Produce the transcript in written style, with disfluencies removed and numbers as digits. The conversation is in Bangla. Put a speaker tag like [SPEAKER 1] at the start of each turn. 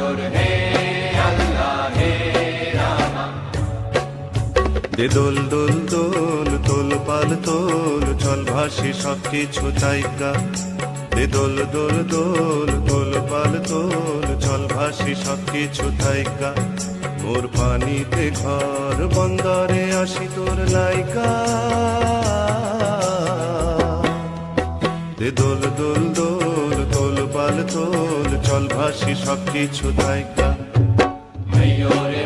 [SPEAKER 1] তোর হে আল্লাহ হে রানা।
[SPEAKER 2] দে দোল দোল দোল তোল পাল তোল চল ভাসি সব কিছু তাইকা। দে দোল দোল দোল তোল পাল তোল চল ভাসি সব কিছু তাইকা। মোর পানিতে ঘর বন্দরে আসি তোর লাইকা। দে দোল দোল দোল তোল পাল তোল চল ভাসি সব কিছু তাইকা।
[SPEAKER 1] মাইয়ো রে